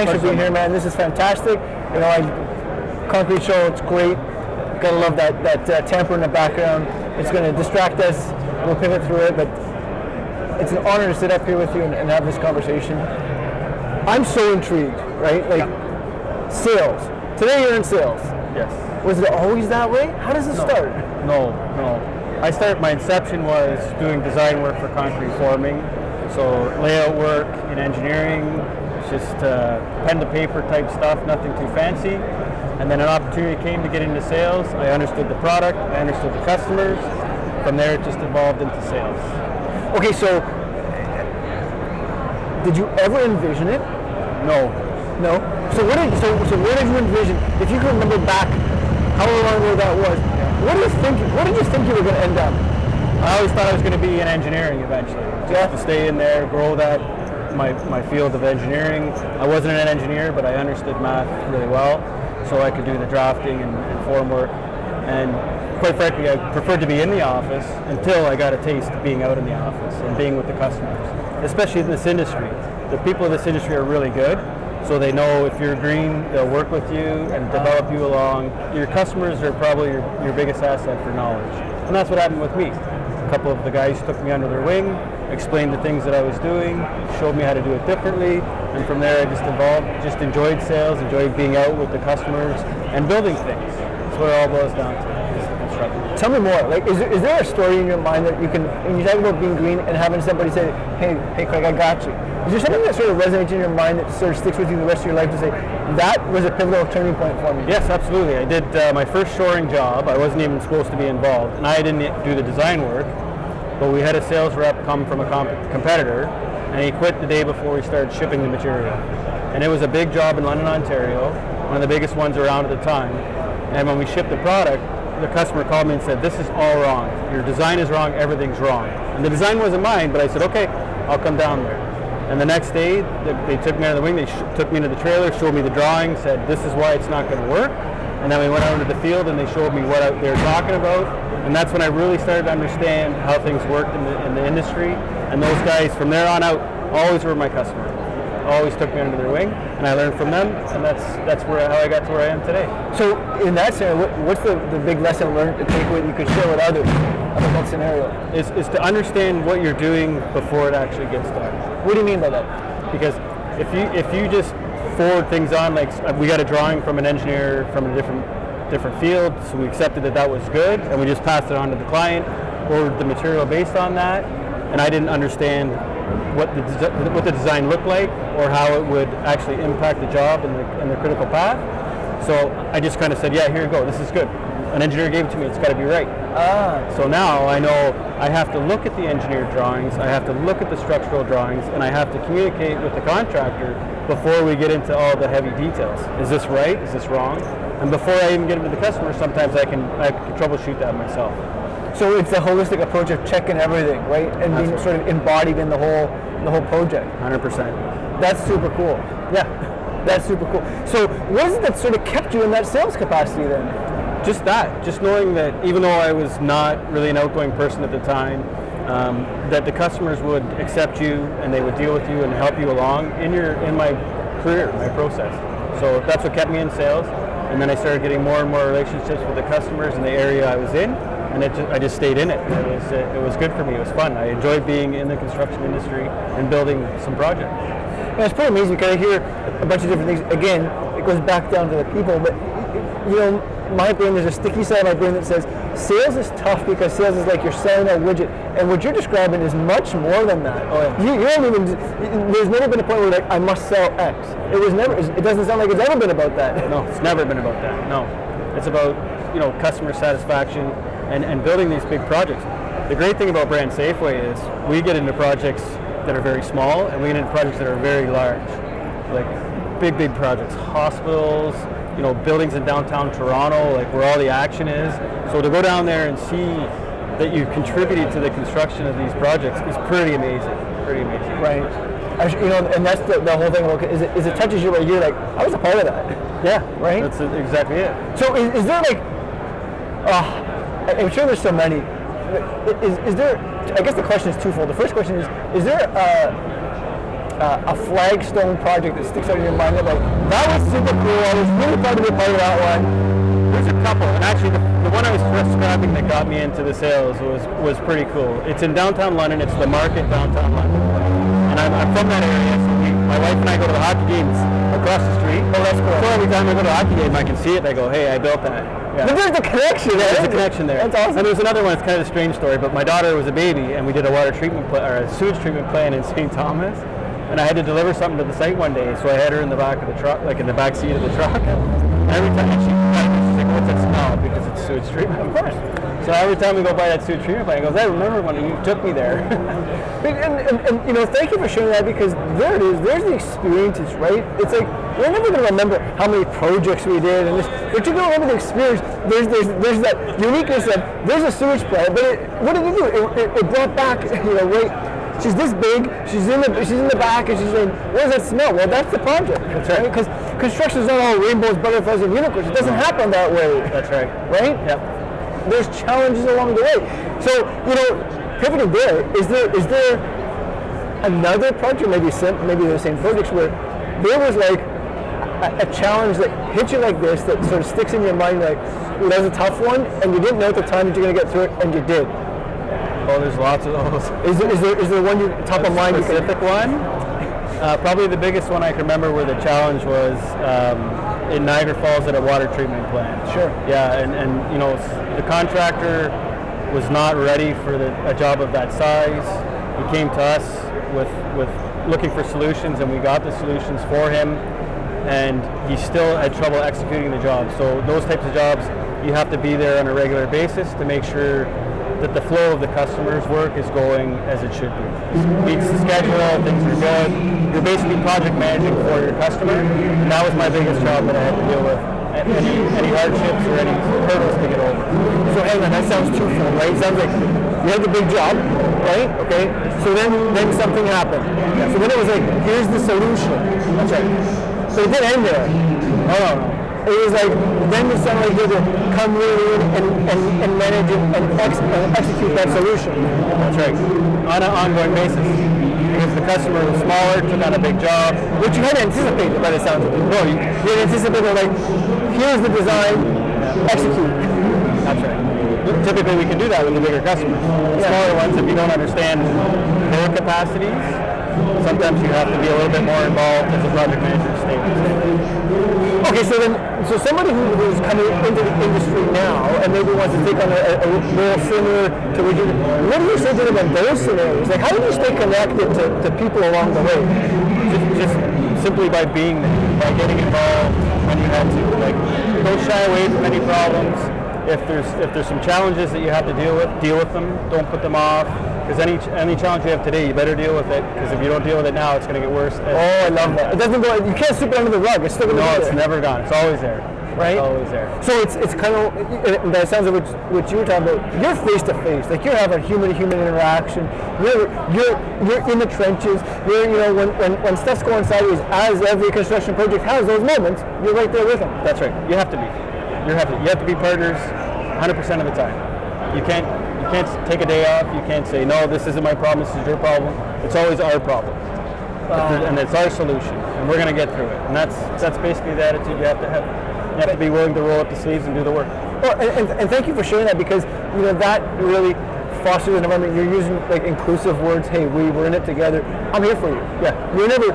thanks for being here, man. This is fantastic. You know, concrete show, it's great. Gotta love that tamper in the background. It's going to distract us. We'll pivot through it, but it's an honor to sit up here with you and have this conversation. I'm so intrigued, right? Like, sales. Today you're in sales. Yes. Was it always that way? How does it start? No. My inception was doing design work for concrete forming. So layout work in engineering, just pen to paper type stuff, nothing too fancy. And then an opportunity came to get into sales. I understood the product, I understood the customers. From there, it just evolved into sales. Okay, so did you ever envision it? No. So what did you envision? If you can remember back, however long ago that was, what did you think you were going to end up? I always thought I was going to be in engineering eventually. Just to stay in there, grow that, my field of engineering. I wasn't an engineer, but I understood math really well, so I could do the drafting and form work. And quite frankly, I preferred to be in the office until I got a taste of being out in the office and being with the customers, especially in this industry. The people in this industry are really good, so they know if you're green, they'll work with you and develop you along. Your customers are probably your biggest asset for knowledge. And that's what happened with me. A couple of the guys took me under their wing, explained the things that I was doing, showed me how to do it differently, and from there I just evolved, just enjoyed sales, enjoyed being out with the customers and building things. That's what it all boils down to, is the construction. Tell me more. Like, is there a story in your mind that you can, when you talk about being green and having somebody say, hey Craig, I got you. Is there something that sort of resonates in your mind that sort of sticks with you the rest of your life to say, that was a pivotal turning point for me? Yes, absolutely. I did my first shoring job. I wasn't even supposed to be involved, and I didn't do the design work, but we had a sales rep come from a competitor, and he quit the day before we started shipping the material. And it was a big job in London, Ontario, one of the biggest ones around at the time. And when we shipped the product, the customer called me and said, this is all wrong. Your design is wrong, everything's wrong. And the design wasn't mine, but I said, okay, I'll come down there. And the next day, they took me out of the wing, they took me into the trailer, showed me the drawing, said, this is why it's not going to work. And then we went out into the field and they showed me what they were talking about. And that's when I really started to understand how things worked in the industry. And those guys, from there on out, always were my customer. Always took me under their wing, and I learned from them, and that's how I got to where I am today. So in that scenario, what's the big lesson learned, the takeaway that you could share with others about that scenario? Is to understand what you're doing before it actually gets done. What do you mean by that? Because if you just forward things on, like we got a drawing from an engineer from a different field, so we accepted that was good, and we just passed it on to the client, ordered the material based on that, and I didn't understand what the design looked like or how it would actually impact the job and the critical path. So I just kind of said, yeah, here you go, this is good. An engineer gave it to me, it's got to be right. So now I know I have to look at the engineered drawings, I have to look at the structural drawings, and I have to communicate with the contractor before we get into all the heavy details. Is this right? Is this wrong? And before I even get into the customer, sometimes I can troubleshoot that myself. So it's a holistic approach of checking everything, right? And being sort of embodied in the whole project. 100%. That's super cool. Yeah, that's super cool. So what is it that sort of kept you in that sales capacity then? Just knowing that even though I was not really an outgoing person at the time, that the customers would accept you and they would deal with you and help you along in my career, my process. So that's what kept me in sales. And then I started getting more and more relationships with the customers in the area I was in. And I just stayed in it. It was good for me. It was fun. I enjoyed being in the construction industry and building some projects. Yeah, it's pretty amazing because I hear a bunch of different things. Again, it goes back down to the people, but you know, my brain, there's a sticky side of my brain that says sales is tough because sales is like you're selling a widget, and what you're describing is much more than that. Oh, yeah. You don't even. There's never been a point where like I must sell X. It was never. It doesn't sound like it's ever been about that. No, it's never been about that. No, it's about customer satisfaction. And building these big projects. The great thing about Brand Safeway is we get into projects that are very small and we get into projects that are very large. Like big projects, hospitals, buildings in downtown Toronto, like where all the action is. So to go down there and see that you contributed to the construction of these projects is pretty amazing. Right. And that's the whole thing about is it touches you where you're like, I was a part of that. Yeah. Right? That's exactly it. So is there like, I'm sure there's so many. Is there? I guess the question is twofold. The first question is there a flagstone project that sticks out in your mind? Like, that was super cool. I was really proud to be a part of that one. There's a couple, and actually the one I was describing that got me into the sales was pretty cool. It's in downtown London. It's the Market, downtown London, and I'm from that area. So my wife and I go to the hockey games across the street. Oh, that's cool. So every time I go to a hockey game, I can see it and I go, hey, I built that. Yeah. But there's a connection there. There's a connection there. That's awesome. And there's another one, it's kind of a strange story, but my daughter was a baby and we did a water treatment or a sewage treatment plant in St. Thomas, and I had to deliver something to the site one day, so I had her in the back of the truck, like in the back seat of the truck. And every time she's like, what's that smell? Because it's sewage treatment. Of course. So every time we go by that sewage treatment plant, he goes, I remember when you took me there. and you know, thank you for sharing that, because there it is. There's the experiences, right? It's like, we're never going to remember how many projects we did, and this, but you're going to remember the experience. There's that uniqueness of, there's a sewage plant, but what did it do? It brought back, you know, right? She's this big, she's in the back, and she's saying, what does that smell? Well, that's the project. That's right. Because construction is not all rainbows, butterflies, and unicorns. It doesn't happen that way. That's right. Right? Yep. There's challenges along the way. So, you know, pivoting there, is there another project, maybe the same projects, where there was like a challenge that hit you like this, that sort of sticks in your mind, like, well, that was a tough one, and you didn't know at the time that you're going to get through it, and you did? Oh, there's lots of those. Is there one top of mind? Specific one? Probably the biggest one I can remember where the challenge was in Niagara Falls at a water treatment plant. Sure. Yeah, and you know, the contractor was not ready for a job of that size. He came to us with looking for solutions, and we got the solutions for him, and he still had trouble executing the job. So those types of jobs, you have to be there on a regular basis to make sure that the flow of the customer's work is going as it should be. Meets the schedule, things are good. You're basically project managing for your customer, and that was my biggest job that I had to deal with. Any hardships or any hurdles to get over. So hang on, that sounds twofold, right? It sounds like you had the big job, right? Okay. So then something happened. Yeah. So then it was like, here's the solution. That's right. So it didn't end there. No. It was like, then you sound like you had to come really in and manage it and execute that solution. That's right. On an ongoing basis. Because the customer was smaller, took on a big job. Which you had anticipated by the sound of it. No, you had anticipated, like, here's the design, execute. That's right. Typically we can do that with the bigger customers. The smaller ones, if you don't understand their capacities, sometimes you have to be a little bit more involved as a project manager statement. Okay, so somebody who's coming into the industry now and maybe wants to take on a role similar to what you do, what do you say to them in those scenarios? Like, how do you stay connected to people along the way? Just simply by being there, by getting involved when you have to. Like, don't shy away from any problems. If there's some challenges that you have to deal with them. Don't put them off. Because any challenge you have today, you better deal with it. Because if you don't deal with it now, it's going to get worse. Oh, I love that. It doesn't go. You can't sweep it under the rug. It's still going to be there. No, it's never gone. It's always there. Right? It's always there. So it's kind of, that sounds like what you were talking about. You're face to face. Like, you're having human-to-human interaction. You're in the trenches. You know, when stuff's going sideways, as every construction project has those moments, you're right there with them. That's right. You have to be. You have to be partners 100% of the time. You can't take a day off. You can't say, no, this isn't my problem, this is your problem. It's always our problem. And it's our solution. And we're going to get through it. And that's basically the attitude you have to have. You have to be willing to roll up the sleeves and do the work. Well, and thank you for sharing that, because, you know, that really fosters an environment. You're using, like, inclusive words. Hey, we're in it together. I'm here for you. Yeah. You're never...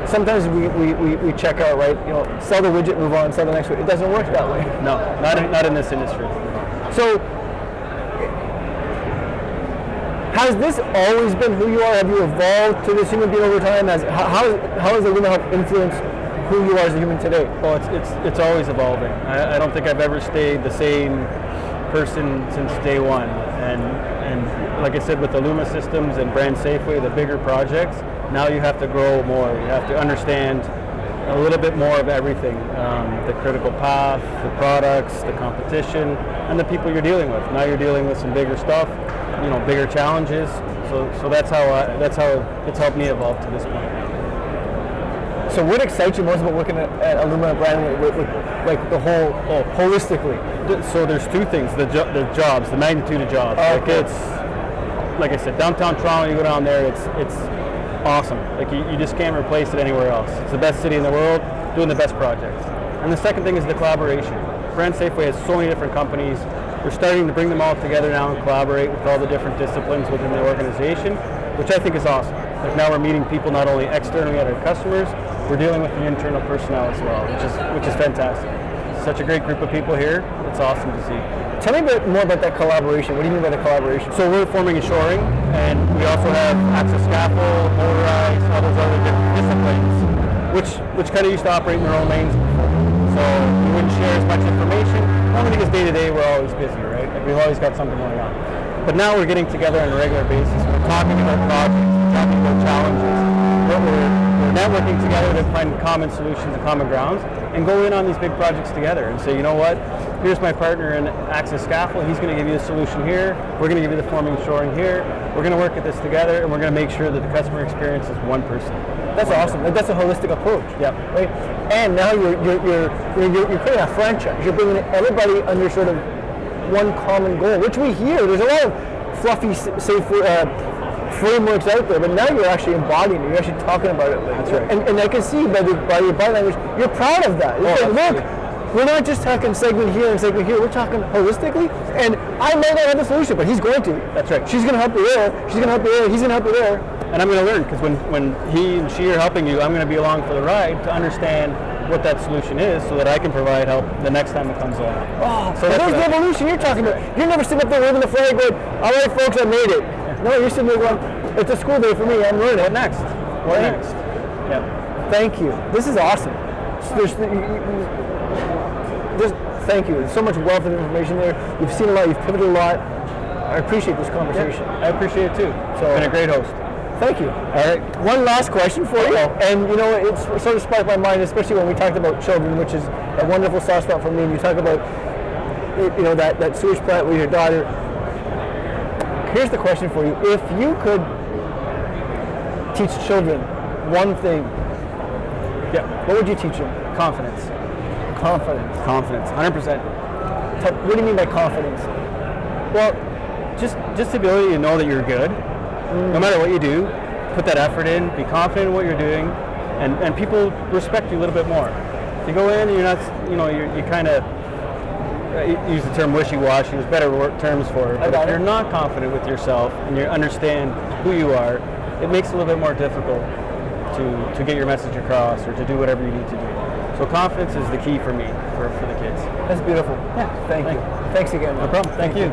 Sometimes we check out, right? You know, sell the widget, move on, sell the next one. It doesn't work that way. No, not in this industry. So, has this always been who you are? Have you evolved to this human being over time? How has Illuma helped influence who you are as a human today? Well, it's always evolving. I don't think I've ever stayed the same person since day one. And like I said, with Illuma Systems and Brand Safeway, the bigger projects, now you have to grow more. You have to understand a little bit more of everything, the critical path, the products, the competition, and the people you're dealing with. Now you're dealing with some bigger stuff, you know, bigger challenges. So that's how it's helped me evolve to this point. So what excites you most about working at Illuma Brand with like the whole, holistically? So there's two things: the jobs, the magnitude of jobs. Oh, like okay. it's, like I said, downtown Toronto, you go down there, it's awesome. Like you just can't replace it anywhere else. It's the best city in the world, doing the best projects. And the second thing is the collaboration. Brand Safeway has so many different companies. We're starting to bring them all together now and collaborate with all the different disciplines within the organization, which I think is awesome. Like now we're meeting people not only externally at our customers, we're dealing with the internal personnel as well, which is fantastic. Such a great group of people here. It's awesome to see. Tell me a bit more about that collaboration. What do you mean by the collaboration? So we're forming a shoring, and we also have access scaffold, motorized, all those other different disciplines, which kind of used to operate in their own lanes before. So we wouldn't share as much information, only because day to day we're always busy, right? Like we've always got something going on. But now we're getting together on a regular basis. We're talking about projects, we're talking about challenges. We're networking together to find common solutions and common grounds, and go in on these big projects together and say, you know what? Here's my partner in access scaffold. He's going to give you the solution here. We're going to give you the forming shoring here. We're going to work at this together, and we're going to make sure that the customer experience is one person. That's awesome. Like, that's a holistic approach. Yeah. Right. And now you're creating a franchise. You're bringing everybody under sort of one common goal, which we hear. There's a lot of fluffy, safe frameworks out there, but now you're actually embodying it. You're actually talking about it. Like, that's right. And I can see by your body language, you're proud of that. It's like, look, we're not just talking segment here and segment here. We're talking holistically. And I may not have the solution, but he's going to. That's right. She's going to help you there. She's going to help you there. He's going to help you there. And I'm going to learn, because when he and she are helping you, I'm going to be along for the ride to understand what that solution is, so that I can provide help the next time it comes along. Oh, so there's the evolution you're talking about. You're never sitting up there waving the flag going, all right, folks, I made it. No, you're sitting there going, it's a school day for me. I'm learning. What next? What next? Yeah. Thank you. This is awesome. Thank you. There's so much wealth of information there. You've seen a lot. You've pivoted a lot. I appreciate this conversation. Yeah, I appreciate it too. So, been a great host. Thank you. All right. One last question for you. And you know, it's sort of sparked my mind, especially when we talked about children, which is a wonderful soft spot for me. And you talk about, you know, that sewage plant with your daughter. Here's the question for you. If you could teach children one thing, what would you teach them? Confidence. Confidence. Confidence. 100%. What do you mean by confidence? Well, just the ability to know that you're good. No matter what you do, put that effort in, be confident in what you're doing, and people respect you a little bit more. If you go in and you're not, you know, you kind of use the term wishy-washy, there's better terms for it, but if you're not confident with yourself and you understand who you are, it makes it a little bit more difficult to get your message across or to do whatever you need to do. So confidence is the key for me, for the kids. That's beautiful. Yeah. Thank you. Thanks again. No problem. Thank you.